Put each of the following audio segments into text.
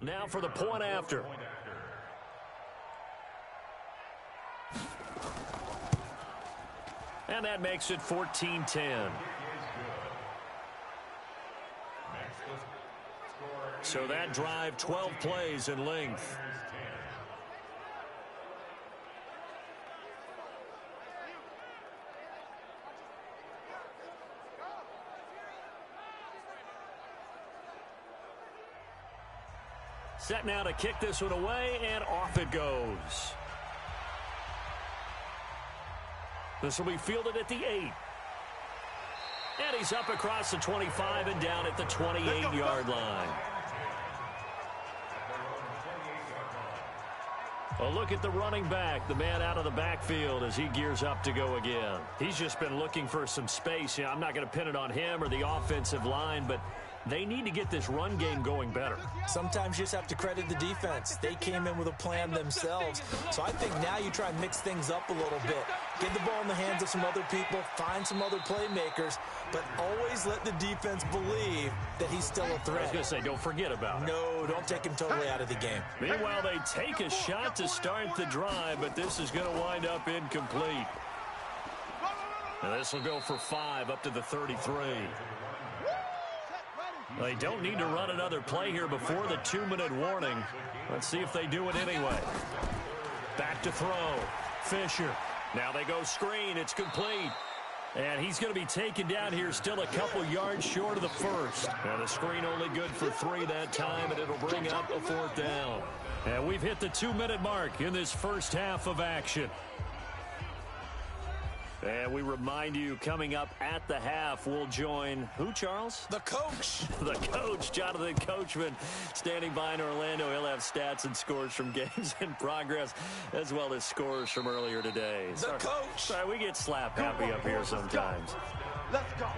Now for the point after. And that makes it 14-10. So that drive, 12 plays in length. Set now to kick this one away, and off it goes. This will be fielded at the 8. And he's up across the 25 and down at the 28-yard line. A look at the running back, the man out of the backfield as he gears up to go again. He's just been looking for some space. You know, I'm not going to pin it on him or the offensive line, but they need to get this run game going better. Sometimes you just have to credit the defense. They came in with a plan themselves. So I think now you try and mix things up a little bit. Get the ball in the hands of some other people, find some other playmakers, but always let the defense believe that he's still a threat. I was going to say, don't forget about it. No, don't take him totally out of the game. Meanwhile, they take a shot to start the drive, but this is going to wind up incomplete. And this will go for 5 up to the 33. They don't need to run another play here before the 2-minute warning. Let's see if they do it anyway. Back to throw. Fisher. Now they go screen. It's complete. And he's going to be taken down here still a couple yards short of the first. And the screen only good for 3 that time, and it'll bring up a 4th down. And we've hit the 2-minute mark in this first half of action. And we remind you, coming up at the half, we'll join who, Charles? The coach. The coach, Jonathan Coachman, standing by in Orlando. He'll have stats and scores from games in progress, as well as scores from earlier today. The coach. Sorry, we get slap happy up here sometimes. Let's go.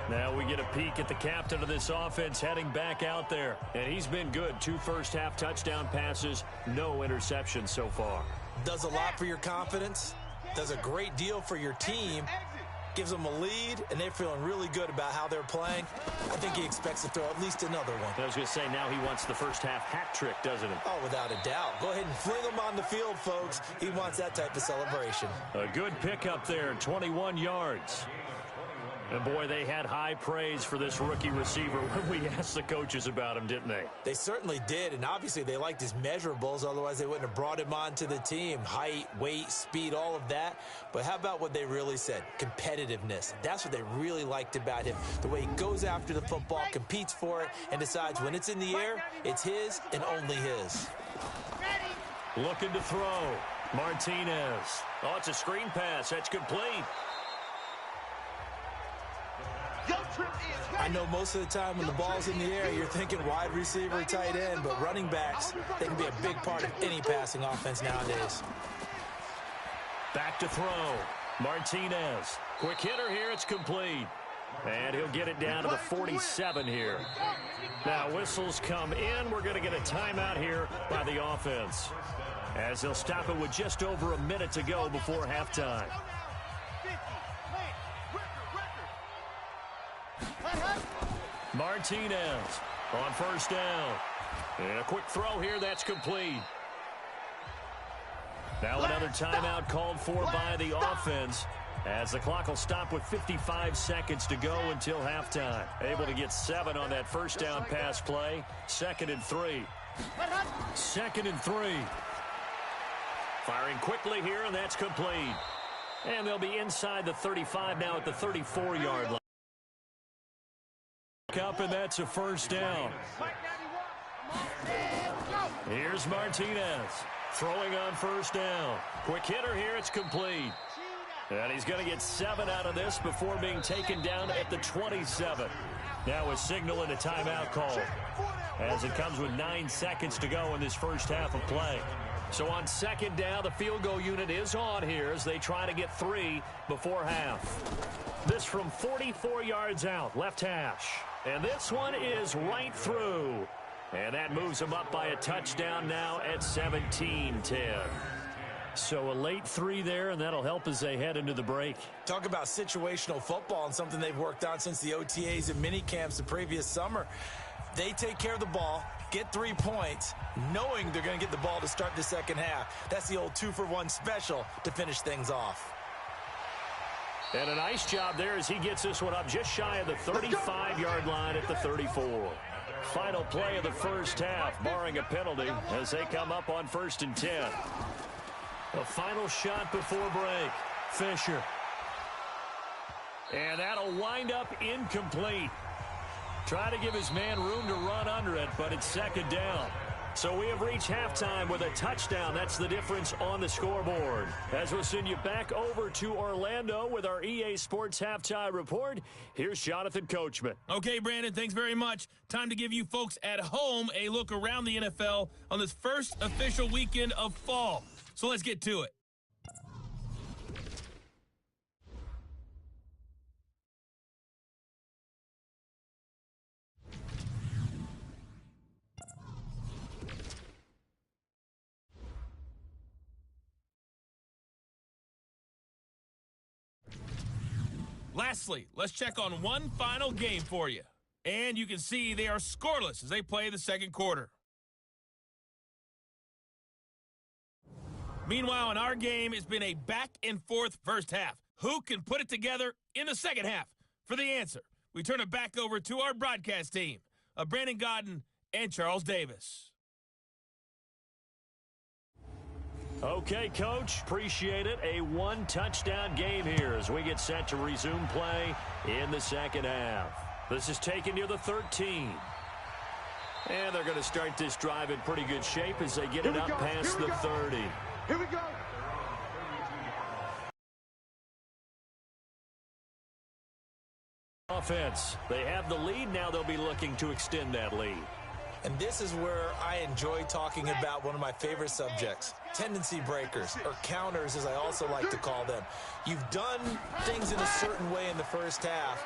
Now we get a peek at the captain of this offense heading back out there. And he's been good. 2 first-half touchdown passes, no interceptions so far. Does a lot for your confidence. Does a great deal for your team, gives them a lead, and they're feeling really good about how they're playing. I think he expects to throw at least another one. I was going to say, now he wants the first half hat trick, doesn't he? Oh, without a doubt. Go ahead and fling him on the field, folks. He wants that type of celebration. A good pickup there, 21 yards. And, boy, they had high praise for this rookie receiver when we asked the coaches about him, didn't they? They certainly did, and obviously they liked his measurables. Otherwise, they wouldn't have brought him onto the team. Height, weight, speed, all of that. But how about what they really said? Competitiveness. That's what they really liked about him. The way he goes after the football, competes for it, and decides when it's in the air, it's his and only his. Looking to throw. Martinez. Oh, it's a screen pass. That's complete. I know most of the time when the ball's in the air, you're thinking wide receiver, tight end, but running backs, they can be a big part of any passing offense nowadays. Back to throw. Martinez. Quick hitter here. It's complete. And he'll get it down to the 47 here. Now whistles come in. We're going to get a timeout here by the offense, as they'll stop it with just over a minute to go before halftime. Martinez on first down. And a quick throw here. That's complete. Now another timeout called for by the offense, as the clock will stop with 55 seconds to go until halftime. Able to get 7 on that first down pass play. 2nd and 3. 2nd and 3. Firing quickly here, and that's complete. And they'll be inside the 35 now at the 34-yard line. Up, and that's a first down. Here's Martinez throwing on first down. Quick hitter here. It's complete. And he's going to get 7 out of this before being taken down at the 27. Now a signal and a timeout call, as it comes with 9 seconds to go in this first half of play. So on 2nd down, the field goal unit is on here as they try to get 3 before half. This from 44 yards out, left hash. And this one is right through. And that moves them up by a touchdown now at 17-10. So a late 3 there, and that'll help as they head into the break. Talk about situational football and something they've worked on since the OTAs and mini camps the previous summer. They take care of the ball, get 3 points, knowing they're going to get the ball to start the second half. That's the old 2-for-1 special to finish things off. And a nice job there as he gets this one up just shy of the 35-yard line at the 34. Final play of the first half, barring a penalty, as they come up on 1st and 10. The final shot before break. Fisher. And that'll wind up incomplete. Try to give his man room to run under it, but it's 2nd down. So we have reached halftime with a touchdown. That's the difference on the scoreboard. As we'll send you back over to Orlando with our EA Sports Halftime Report, here's Jonathan Coachman. Okay, Brandon, thanks very much. Time to give you folks at home a look around the NFL on this first official weekend of fall. So let's get to it. Lastly, let's check on one final game for you. And you can see they are scoreless as they play the second quarter. Meanwhile, in our game, it's been a back-and-forth first half. Who can put it together in the second half? For the answer, we turn it back over to our broadcast team of Brandon Godden and Charles Davis. Okay, Coach, appreciate it. A one-touchdown game here as we get set to resume play in the second half. This is taken near the 13. And they're going to start this drive in pretty good shape as they get it up past the 30. Here we go. Offense. They have the lead. Now they'll be looking to extend that lead. And this is where I enjoy talking about one of my favorite subjects, tendency breakers, or counters as I also like to call them. You've done things in a certain way in the first half,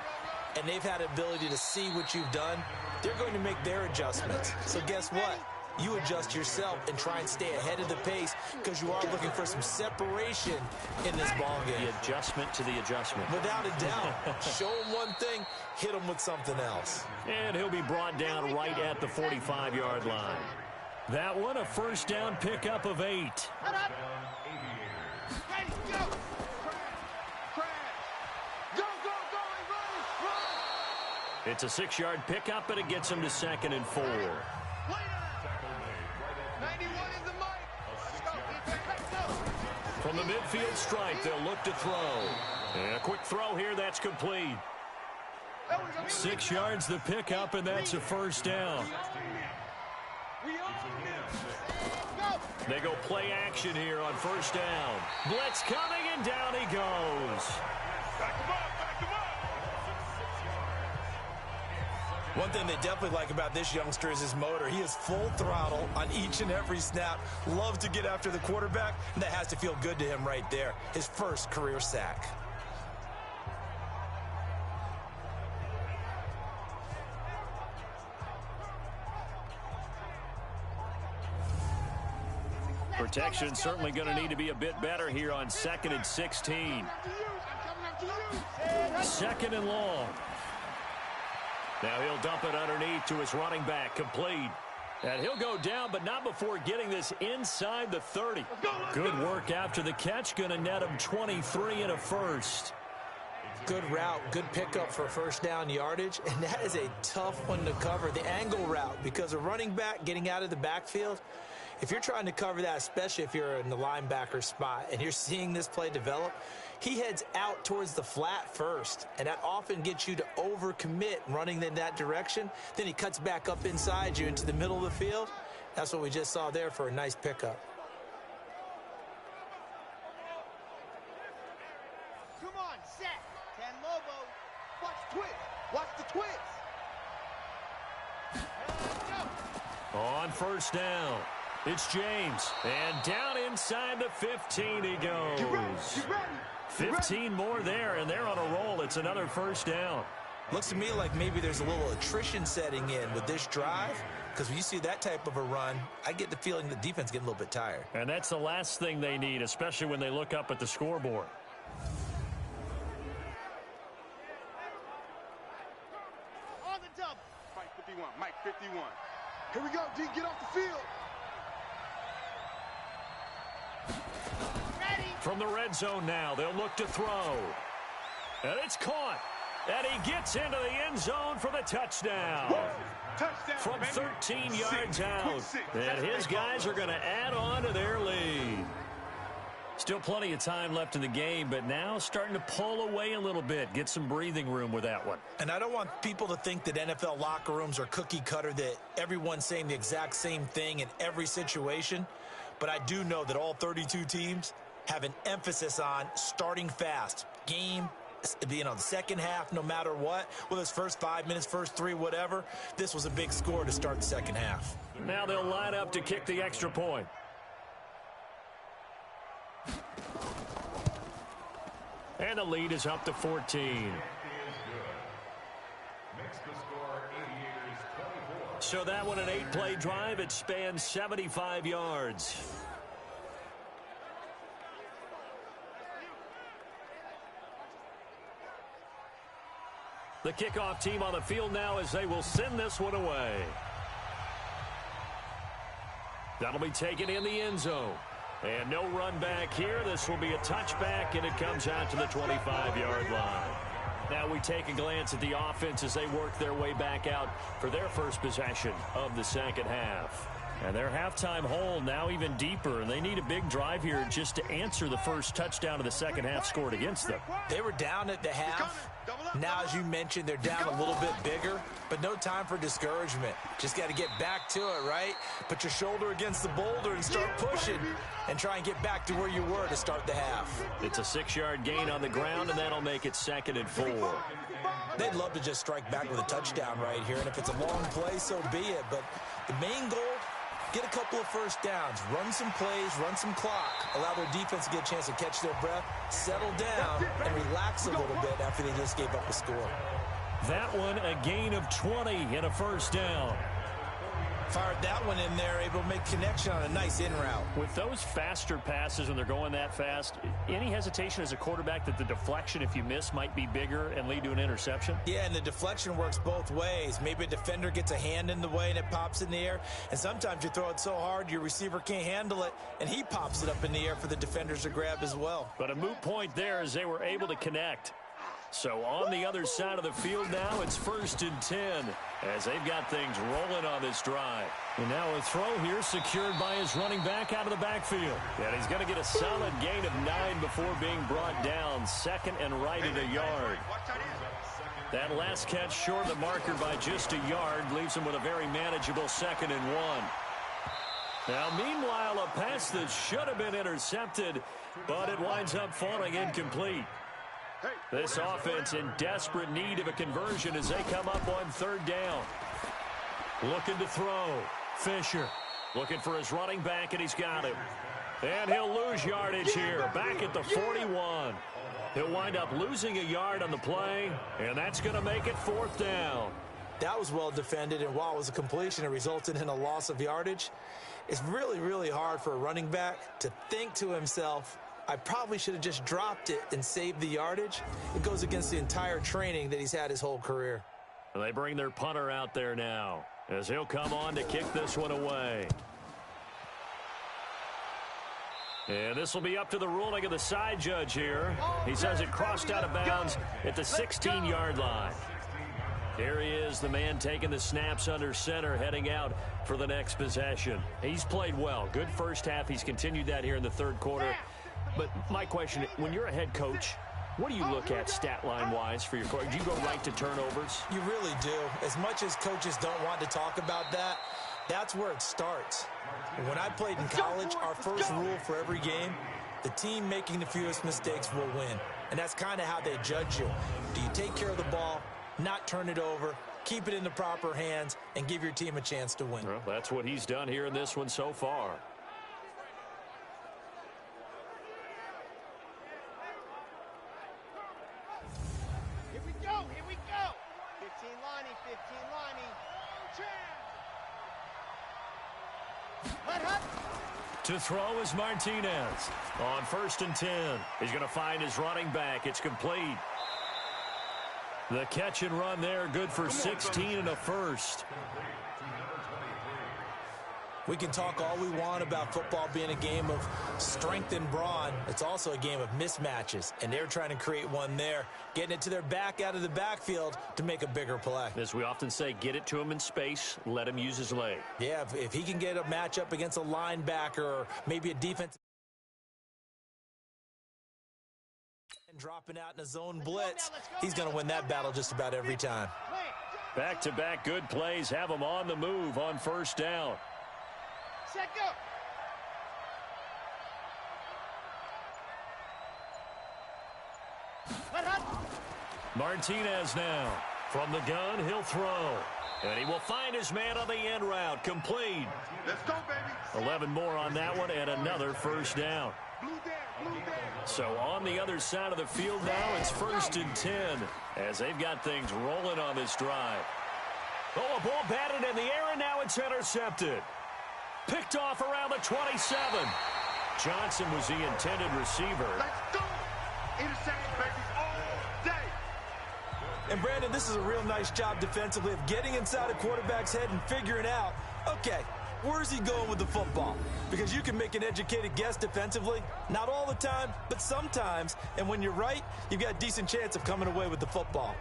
and they've had the ability to see what you've done. They're going to make their adjustments. So guess what? You adjust yourself and try and stay ahead of the pace because you are looking for some separation in this ball game. The adjustment to the adjustment. Without a doubt. Show them one thing, hit them with something else. And he'll be brought down right at the 45-yard line. That one, a first down pickup of 8. It's a 6-yard pickup, and it gets him to 2nd and 4. From the midfield stripe, they'll look to throw. And a quick throw here, that's complete. 6 yards the pickup, and that's a first down. They go play action here on first down. Blitz coming, and down he goes. One thing they definitely like about this youngster is his motor. He is full throttle on each and every snap. Loves to get after the quarterback, and that has to feel good to him right there. His first career sack. Protection certainly going to need to be a bit better here on 2nd and 16. 2nd and long. Now he'll dump it underneath to his running back, complete. And he'll go down, but not before getting this inside the 30. Good work after the catch, going to net him 23 and a first. Good route, good pickup for first down yardage, and that is a tough one to cover, the angle route, because a running back getting out of the backfield, if you're trying to cover that, especially if you're in the linebacker spot and you're seeing this play develop, he heads out towards the flat first, and that often gets you to overcommit running in that direction. Then he cuts back up inside you into the middle of the field. That's what we just saw there for a nice pickup. Come on, set. 10 Lobo. Watch twist. Watch the twist. On first down, it's James. And down inside the 15 he goes. Get ready. 15 more there, and they're on a roll. It's another first down. Looks to me like maybe there's a little attrition setting in with this drive, because when you see that type of a run, I get the feeling the defense getting a little bit tired. And that's the last thing they need, especially when they look up at the scoreboard. On the double. Mike 51. 51. Here we go, D. Get off the field. Ready. From the red zone now, they'll look to throw. And it's caught. And he gets into the end zone for the touchdown. Touchdown, From baby. 13 yards Six. out. Quick six. And his guys are going to add on to their lead. Still plenty of time left in the game, but now starting to pull away a little bit. Get some breathing room with that one. And I don't want people to think that NFL locker rooms are cookie cutter, that everyone's saying the exact same thing in every situation. But I do know that all 32 teams have an emphasis on starting fast. Game, the second half, no matter what, whether it's first 5 minutes, first 3, whatever, this was a big score to start the second half. Now they'll line up to kick the extra point. And the lead is up to 14. So that one, an 8-play drive. It spans 75 yards. The kickoff team on the field now as they will send this one away. That'll be taken in the end zone. And no run back here. This will be a touchback, and it comes out to the 25-yard line. Now we take a glance at the offense as they work their way back out for their first possession of the second half. And their halftime hole now even deeper, and they need a big drive here just to answer the first touchdown of the second half scored against them. They were down at the half. Now, as you mentioned, they're down a little bit bigger, but no time for discouragement. Just got to get back to it, right? Put your shoulder against the boulder and start pushing and try and get back to where you were to start the half. It's a 6-yard gain on the ground, and that'll make it 2nd and 4. They'd love to just strike back with a touchdown right here, and if it's a long play, so be it. But the main goal, get a couple of first downs, run some plays, run some clock, allow their defense to get a chance to catch their breath, settle down, and relax a little bit after they just gave up a score. That one, a gain of 20 and a first down. Fired that one in there, able to make connection on a nice in route. With those faster passes when they're going that fast, any hesitation as a quarterback that the deflection, if you miss, might be bigger and lead to an interception? Yeah, and the deflection works both ways. Maybe a defender gets a hand in the way and it pops in the air, and sometimes you throw it so hard your receiver can't handle it, and he pops it up in the air for the defenders to grab as well. But a moot point there as they were able to connect. So on the other side of the field now, it's 1st and 10 as they've got things rolling on this drive. And now a throw here secured by his running back out of the backfield. And he's going to get a solid gain of 9 before being brought down. 2nd and right at a yard. That last catch short of the marker by just a yard leaves him with a very manageable 2nd and 1. Now, meanwhile, a pass that should have been intercepted, but it winds up falling incomplete. This offense in desperate need of a conversion as they come up on 3rd down. Looking to throw. Fisher looking for his running back, and he's got him. And he'll lose yardage here, back at the 41. He'll wind up losing a yard on the play, and that's going to make it 4th down. That was well defended, and while it was a completion, it resulted in a loss of yardage. It's really, really hard for a running back to think to himself, I probably should have just dropped it and saved the yardage. It goes against the entire training that he's had his whole career. And they bring their punter out there now as he'll come on to kick this one away. And this will be up to the ruling of the side judge here. He says it crossed out of bounds at the 16-yard line. Here he is, the man taking the snaps under center, heading out for the next possession. He's played well. Good first half. He's continued that here in the 3rd quarter. But my question, when you're a head coach, what do you look at stat line-wise for your coach? Do you go right to turnovers? You really do. As much as coaches don't want to talk about that, that's where it starts. When I played in college, our first rule for every game, the team making the fewest mistakes will win. And that's kind of how they judge you. Do you take care of the ball, not turn it over, keep it in the proper hands, and give your team a chance to win? Well, that's what he's done here in this one so far. Here we go, here we go. 15 Lonnie, 15 Lonnie. To throw is Martinez. On 1st and 10. He's going to find his running back. It's complete. The catch and run there, good for 16 and a first. We can talk all we want about football being a game of strength and brawn. It's also a game of mismatches, and they're trying to create one there, getting it to their back out of the backfield to make a bigger play. As we often say, get it to him in space, let him use his leg. Yeah, if he can get a matchup against a linebacker or maybe a defense and dropping out in a zone blitz, he's going to win that battle just about every time. Back-to-back good plays have him on the move on first down. Set, go. Martinez now. From the gun, he'll throw. And he will find his man on the end route. Complete. Let's go, baby. 11 more on that one and another first down. Blue down, blue down. So on the other side of the field now, it's 1st and 10 as they've got things rolling on this drive. Oh, a ball batted in the air, and now it's intercepted. Picked off around the 27. Johnson was the intended receiver. Let's go. Interception, baby, all day. And, Brandon, this is a real nice job defensively of getting inside a quarterback's head and figuring out, okay, where's he going with the football? Because you can make an educated guess defensively. Not all the time, but sometimes. And when you're right, you've got a decent chance of coming away with the football.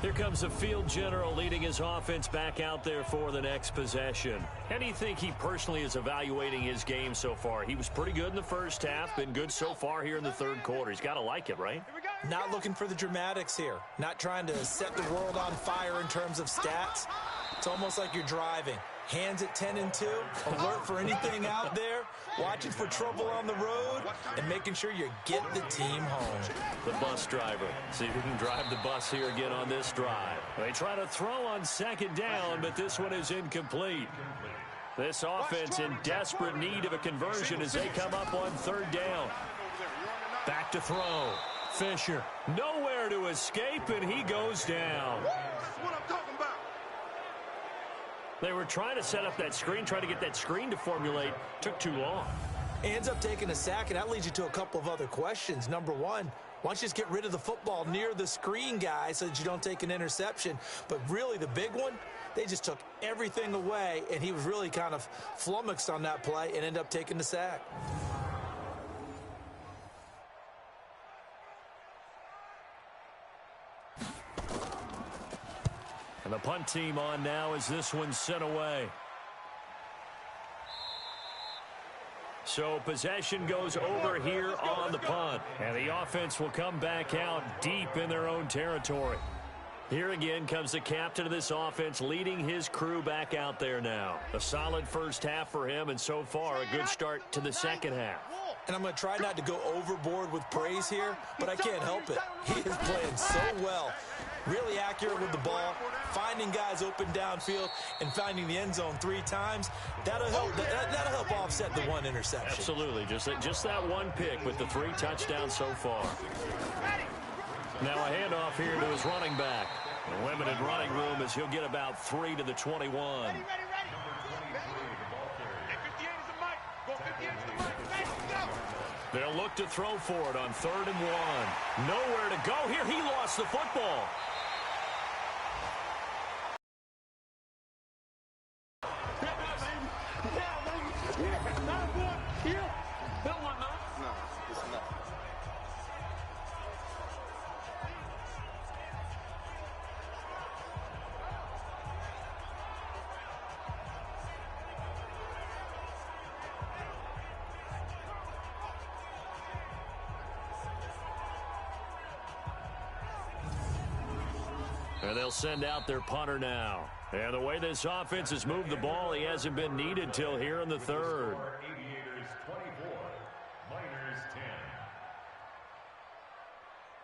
Here comes the field general leading his offense back out there for the next possession. How do you think he personally is evaluating his game so far? He was pretty good in the first half, been good so far here in the third quarter. He's got to like it, right? Not looking for the dramatics here. Not trying to set the world on fire in terms of stats. It's almost like you're driving. Hands at 10 and 2, alert for anything out there, watching for trouble on the road, and making sure you get the team home. The bus driver. See if he can drive the bus here again on this drive. They try to throw on second down, but this one is incomplete. This offense in desperate need of a conversion as they come up on third down. Back to throw. Fisher. Nowhere to escape, and he goes down. That's what I'm talking about. They were trying to set up that screen, trying to get that screen to formulate. Took too long. Ends up taking a sack, and that leads you to a couple of other questions. Number one, why don't you just get rid of the football near the screen guy so that you don't take an interception? But really, the big one, they just took everything away, and he was really kind of flummoxed on that play and ended up taking the sack. And the punt team on now as this one's sent away. So possession goes over here on the punt. And the offense will come back out deep in their own territory. Here again comes the captain of this offense leading his crew back out there now. A solid first half for him, and so far a good start to the second half. And I'm going to try not to go overboard with praise here, but I can't help it. He is playing so well. Really accurate with the ball, finding guys open downfield, and finding the end zone 3 times. That'll help offset the one interception. Absolutely. Just that one pick with the 3 touchdowns so far. Now a handoff here to his running back. A limited running room as he'll get about 3 to the 21. They'll look to throw for it on 3rd and 1. Nowhere to go here. He lost the football. And they'll send out their punter now. And the way this offense has moved the ball, he hasn't been needed till here in the 3rd. Aviators 24, Miners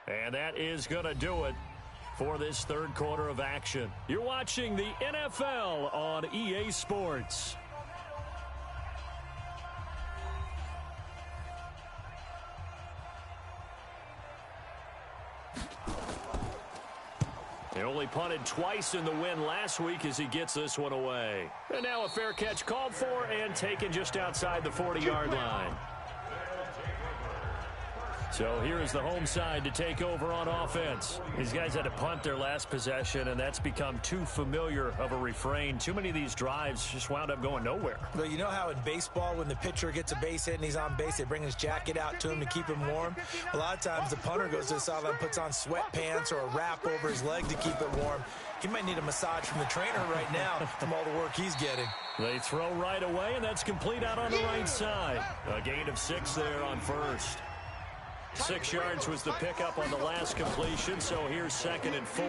10. And that is going to do it for this 3rd quarter of action. You're watching the NFL on EA Sports. He only punted twice in the win last week as he gets this one away. And now a fair catch called for and taken just outside the 40-yard line. So here is the home side to take over on offense. These guys had to punt their last possession, and that's become too familiar of a refrain. Too many of these drives just wound up going nowhere. Well, you know how in baseball when the pitcher gets a base hit and he's on base, they bring his jacket out to him to keep him warm? A lot of times the punter goes to the sideline, puts on sweatpants or a wrap over his leg to keep it warm. He might need a massage from the trainer right now from all the work he's getting. They throw right away, and that's complete out on the right side. A gain of 6 there on first. 6 yards was the pickup on the last completion, so here's 2nd and 4.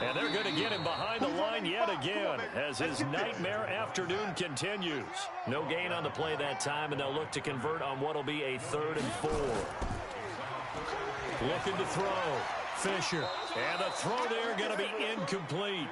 And they're going to get him behind the line yet again as his nightmare afternoon continues. No gain on the play that time, and they'll look to convert on what will be a 3rd and 4. Looking to throw. Fisher. And the throw there going to be incomplete.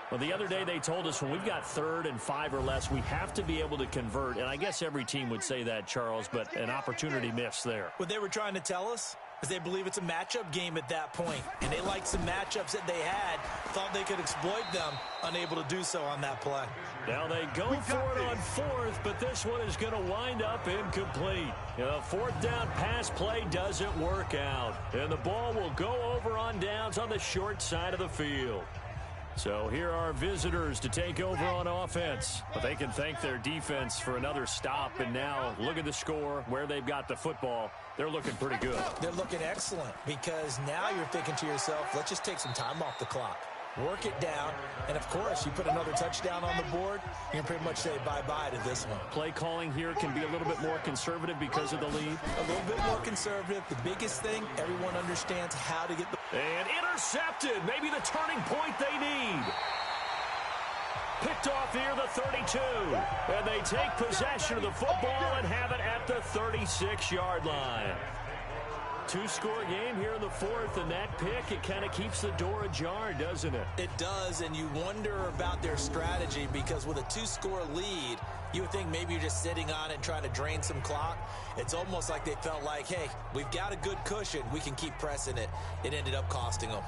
Well, the other day they told us when we've got 3rd and 5 or less, we have to be able to convert. And I guess every team would say that, Charles, but an opportunity missed there. What they were trying to tell us is they believe it's a matchup game at that point. And they liked some matchups that they had, thought they could exploit them, unable to do so on that play. Now they go for it on 4th, but this one is going to wind up incomplete. The 4th down pass play doesn't work out. And the ball will go over on downs on the short side of the field. So here are visitors to take over on offense. But they can thank their defense for another stop. And now look at the score, where they've got the football. They're looking pretty good. They're looking excellent because now you're thinking to yourself, let's just take some time off the clock. Work it down, and of course, you put another touchdown on the board, you can pretty much say bye-bye to this one. Play calling here can be a little bit more conservative because of the lead. A little bit more conservative. The biggest thing, everyone understands how to get the... And intercepted. Maybe the turning point they need. Picked off here, the 32. And they take possession of the football and have it at the 36-yard line. 2-score game here in the 4th, and that pick, it kind of keeps the door ajar, doesn't it? It does, and you wonder about their strategy because with a 2-score lead, you would think maybe you're just sitting on it and trying to drain some clock. It's almost like they felt like, hey, we've got a good cushion. We can keep pressing it. It ended up costing them.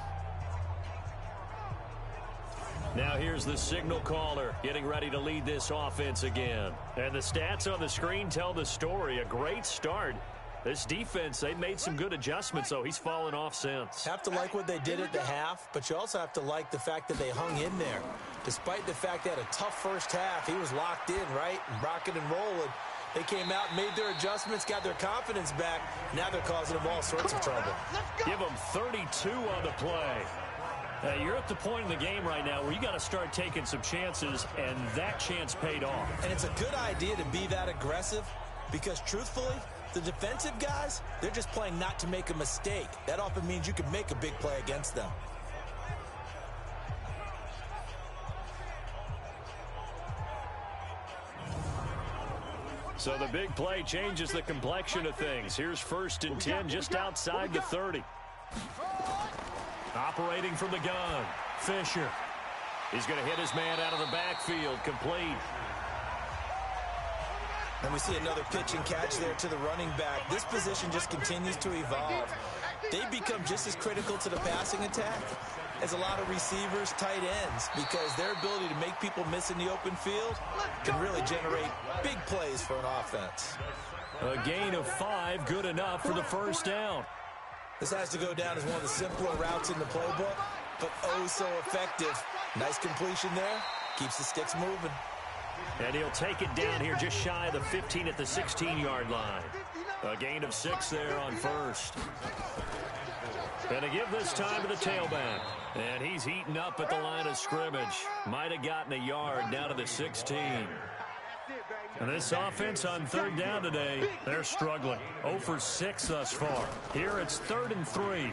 Now here's the signal caller getting ready to lead this offense again. And the stats on the screen tell the story. A great start. This defense, they've made some good adjustments, though. He's fallen off since. Have to like what they did at the half, but you also have to like the fact that they hung in there. Despite the fact they had a tough first half, he was locked in, right? And rocking and rolling. They came out, made their adjustments, got their confidence back. Now they're causing them all sorts of trouble. Give them 32 on the play. You're at the point in the game right now where you got to start taking some chances, and that chance paid off. And it's a good idea to be that aggressive because, truthfully, the defensive guys, they're just playing not to make a mistake. That often means you can make a big play against them. So the big play changes the complexion of things. Here's 1st and 10 just outside the 30. Operating from the gun, Fisher. He's going to hit his man out of the backfield, complete. And we see another pitch and catch there to the running back. This position just continues to evolve. They become just as critical to the passing attack as a lot of receivers, tight ends, because their ability to make people miss in the open field can really generate big plays for an offense. A gain of 5, good enough for the 1st down. This has to go down as one of the simpler routes in the playbook, but oh so effective. Nice completion there. Keeps the sticks moving. And he'll take it down here just shy of the 15 at the 16-yard line. A gain of 6 there on 1st. And to give this time to the tailback. And he's heating up at the line of scrimmage. Might have gotten a yard down to the 16. And this offense on 3rd down today, they're struggling. 0 for 6 thus far. Here it's 3rd and 3.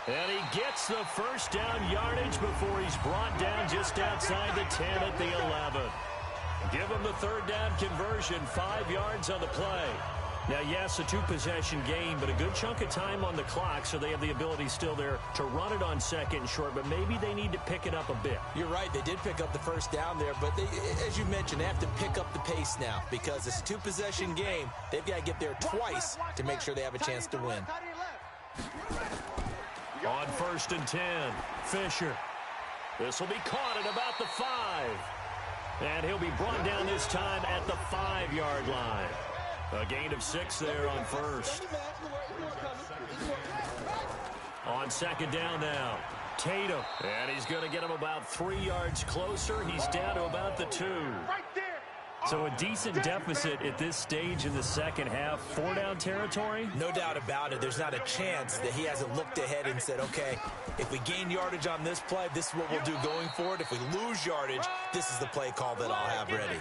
And he gets the 1st down yardage before he's brought down just outside the 10 at the 11. Give him the 3rd down conversion, 5 yards on the play. Now, yes, a two-possession game, but a good chunk of time on the clock, so they have the ability still there to run it on second and short, but maybe they need to pick it up a bit. You're right. They did pick up the first down there, but as you mentioned, they have to pick up the pace now because it's a two-possession game. They've got to get there twice to make sure they have a chance to win. On 1st and 10, Fisher. This will be caught at about the 5. And he'll be brought down this time at the 5-yard line. A gain of 6 there on first. On second down now, Tatum. And he's going to get him about 3 yards closer. He's down to about the 2. So a decent deficit at this stage in the second half. 4-down territory? No doubt about it. There's not a chance that he hasn't looked ahead and said, okay, if we gain yardage on this play, this is what we'll do going forward. If we lose yardage, this is the play call that I'll have ready.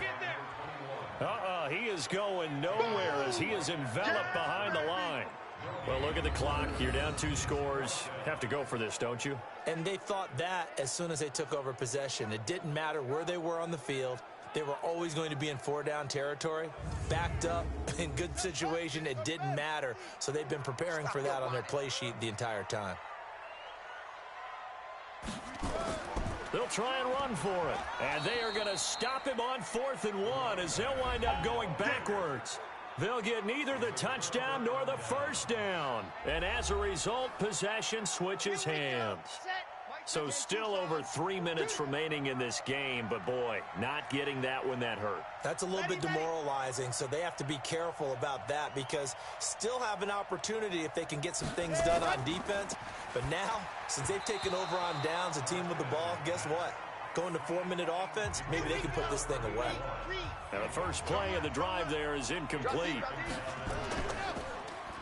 He is going nowhere as he is enveloped behind the line. Well, look at the clock. You're down 2 scores. Have to go for this, don't you? And they thought that as soon as they took over possession. It didn't matter where they were on the field. They were always going to be in 4-down territory. Backed up, in good situation, it didn't matter. So they've been preparing for that on their play sheet the entire time. They'll try and run for it. And they are going to stop him on 4th and 1 as they'll wind up going backwards. They'll get neither the touchdown nor the first down. And as a result, possession switches hands. So still over 3 minutes remaining in this game, but boy, not getting that when that hurt. That's a little bit demoralizing, so they have to be careful about that because still have an opportunity if they can get some things done on defense. But now, since they've taken over on downs, a team with the ball, guess what? Going to 4-minute offense, maybe they can put this thing away. And the first play of the drive there is incomplete.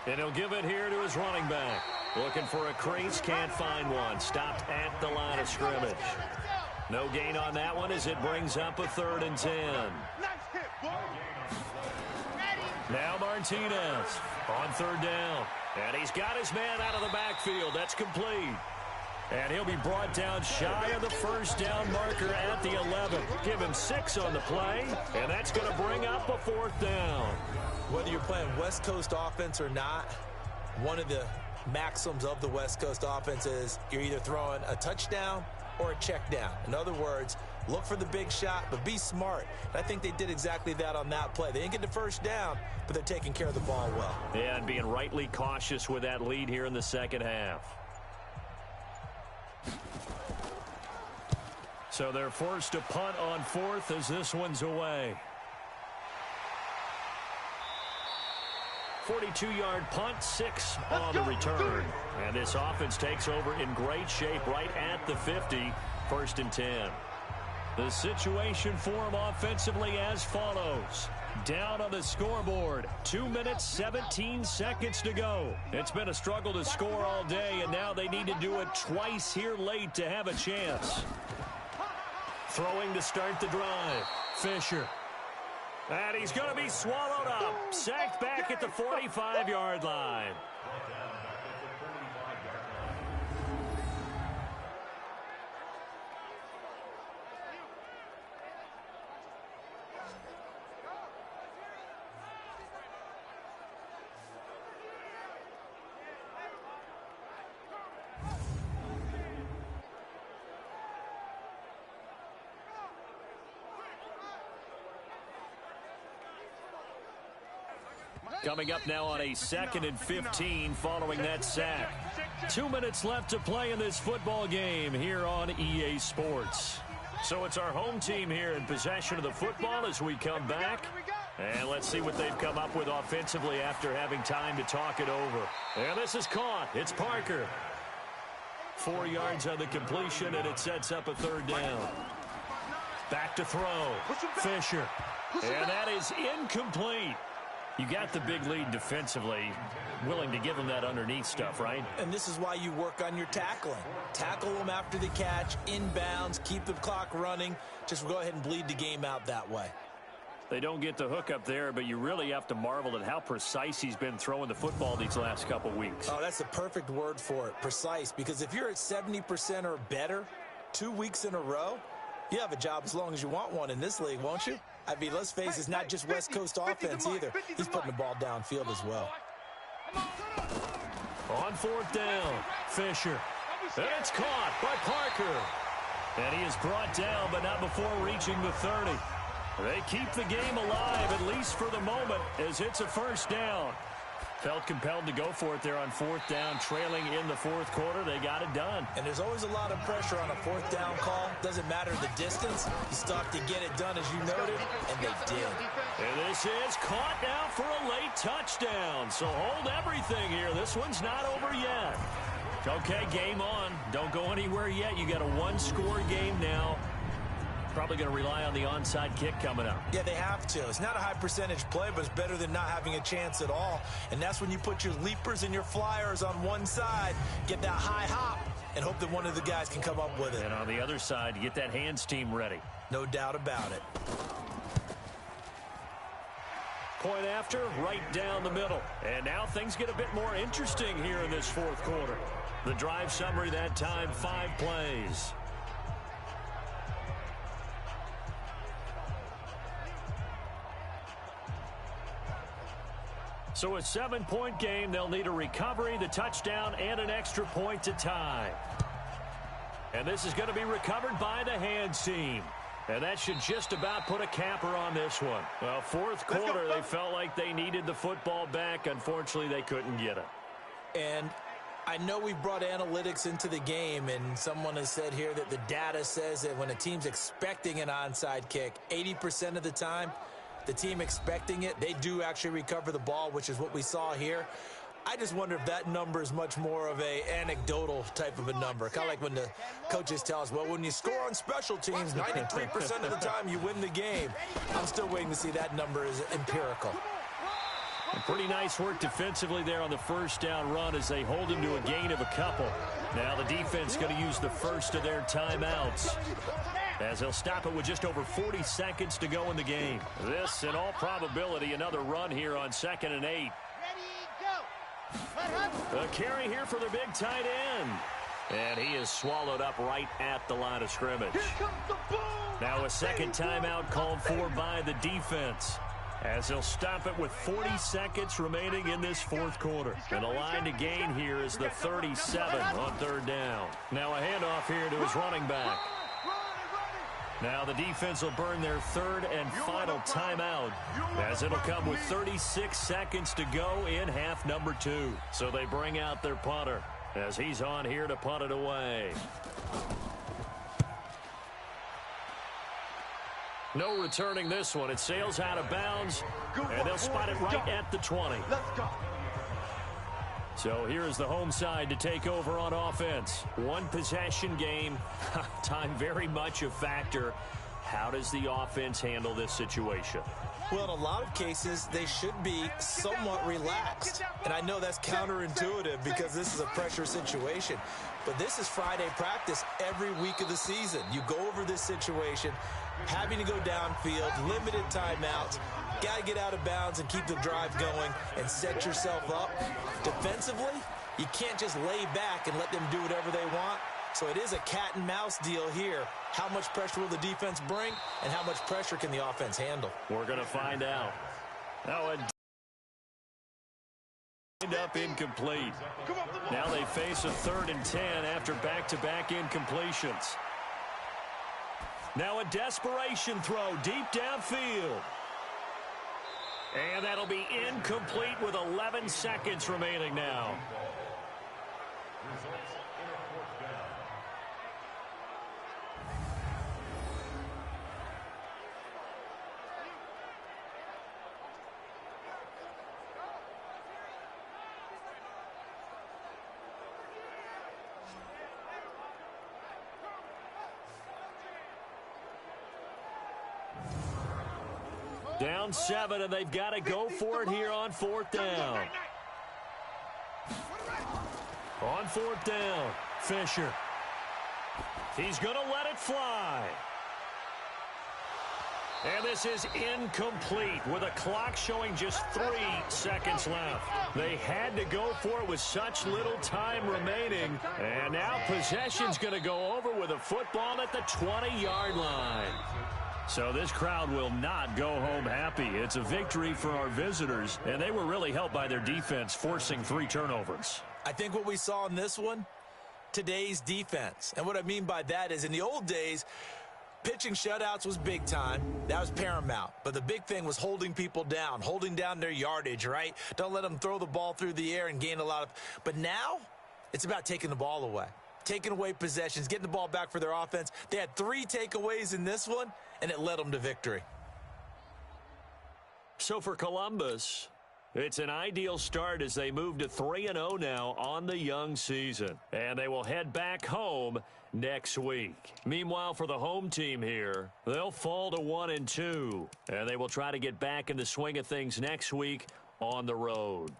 And he'll give it here to his running back. Looking for a crease, can't find one. Stopped at the line of scrimmage. No gain on that one as it brings up a 3rd and 10. Now Martinez on 3rd down. And he's got his man out of the backfield. That's complete. And he'll be brought down shy of the first down marker at the 11. Give him 6 on the play, and that's going to bring up a 4th down. Whether you're playing West Coast offense or not, one of the maxims of the West Coast offense is you're either throwing a touchdown or a check down. In other words, look for the big shot, but be smart. And I think they did exactly that on that play. They didn't get the first down, but they're taking care of the ball well. Yeah, and being rightly cautious with that lead here in the second half. So they're forced to punt on 4th as this one's away. 42-yard punt, 6 on the return. And this offense takes over in great shape right at the 50, 1st and 10. The situation for them offensively as follows. Down on the scoreboard, 2 minutes, 17 seconds to go. It's been a struggle to score all day, and now they need to do it twice here late to have a chance. Throwing to start the drive, Fisher. And he's going to be swallowed up. Sacked back at the 45-yard line. Coming up now on a 2nd and 15 following that sack. 2 minutes left to play in this football game here on EA Sports. So it's our home team here in possession of the football as we come back. And let's see what they've come up with offensively after having time to talk it over. And this is caught. It's Parker. 4 yards on the completion, and it sets up a 3rd down. Back to throw. Fisher. And that is incomplete. You got the big lead defensively, willing to give them that underneath stuff, right? And this is why you work on your tackling. Tackle them after the catch, inbounds, keep the clock running. Just go ahead and bleed the game out that way. They don't get the hook up there, but you really have to marvel at how precise he's been throwing the football these last couple weeks. Oh, that's the perfect word for it, precise. Because if you're at 70% or better 2 weeks in a row, you have a job as long as you want one in this league, won't you? I mean, let's face it, it's not just West Coast offense either. He's putting the ball downfield as well. On 4th down, Fisher. And it's caught by Parker. And he is brought down, but not before reaching the 30. They keep the game alive, at least for the moment, as it's a 1st down. Felt compelled to go for it there on 4th down, trailing in the 4th quarter. They got it done. And there's always a lot of pressure on a 4th down call. Doesn't matter the distance. You still have to get it done, as you noted, and they did. And this is caught now for a late touchdown. So hold everything here. This one's not over yet. Okay, game on. Don't go anywhere yet. You got a 1-score game now. Probably going to rely on the onside kick coming up. Yeah, they have to. It's not a high percentage play, but it's better than not having a chance at all. And that's when you put your leapers and your flyers on one side, get that high hop, and hope that one of the guys can come up with it. And on the other side, get that hands team ready. No doubt about it. Point after, right down the middle. And now things get a bit more interesting here in this 4th quarter. The drive summary that time, 5 plays. So a 7-point game. They'll need a recovery, the touchdown, and an extra point to tie. And this is going to be recovered by the hands team. And that should just about put a capper on this one. Well, 4th quarter, they felt like they needed the football back. Unfortunately, they couldn't get it. And I know we brought analytics into the game, and someone has said here that the data says that when a team's expecting an onside kick, 80% of the time, the team expecting it, they do actually recover the ball, which is what we saw here. I just wonder if that number is much more of a anecdotal type of a number. Kind of like when the coaches tell us, well, when you score on special teams, 93% of the time you win the game. I'm still waiting to see that number is empirical. Pretty nice work defensively there on the 1st down run as they hold him to a gain of a couple. Now the defense going to use the first of their timeouts, as they'll stop it with just over 40 seconds to go in the game. This, in all probability, another run here on 2nd and 8. A carry here for the big tight end. And he is swallowed up right at the line of scrimmage. Now a second timeout called for by the defense, as they'll stop it with 40 seconds remaining in this 4th quarter. And the line to gain here is the 37 on 3rd down. Now a handoff here to his running back. Now the defense will burn their 3rd and final timeout, as it'll come with 36 seconds to go in half number 2. So they bring out their punter, as he's on here to punt it away. No returning this one. It sails out of bounds, and they'll spot it right at the 20. Let's go. So here's the home side to take over on offense. 1 possession game. Time very much a factor. How does the offense handle this situation? Well, in a lot of cases, they should be somewhat relaxed. And I know that's counterintuitive because this is a pressure situation. But this is Friday practice every week of the season. You go over this situation, having to go downfield, limited timeouts, got to get out of bounds and keep the drive going and set yourself up. Defensively, you can't just lay back and let them do whatever they want. So it is a cat and mouse deal here. How much pressure will the defense bring, and how much pressure can the offense handle? We're going to find out. Now a up incomplete. Now they face a 3rd and 10 after back-to-back incompletions. Now a desperation throw deep downfield. And that'll be incomplete with 11 seconds remaining now. Down 7, and they've got to go for it here on 4th down. On 4th down, Fisher. He's going to let it fly. And this is incomplete with a clock showing just 3 seconds left. They had to go for it with such little time remaining. And now possession's going to go over with a football at the 20-yard line. So this crowd will not go home happy. It's a victory for our visitors, and they were really helped by their defense, forcing 3 turnovers. I think what we saw in this one, today's defense. And what I mean by that is in the old days, pitching shutouts was big time. That was paramount. But the big thing was holding people down, holding down their yardage, right? Don't let them throw the ball through the air and gain a lot of. But now it's about taking the ball away, taking away possessions, getting the ball back for their offense. They had 3 takeaways in this one, and it led them to victory. So for Columbus, it's an ideal start as they move to 3-0 now on the young season. And they will head back home next week. Meanwhile, for the home team here, they'll fall to 1-2. And they will try to get back in the swing of things next week on the road.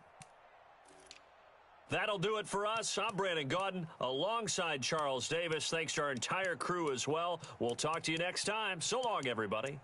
That'll do it for us. I'm Brandon Gaudin alongside Charles Davis. Thanks to our entire crew as well. We'll talk to you next time. So long, everybody.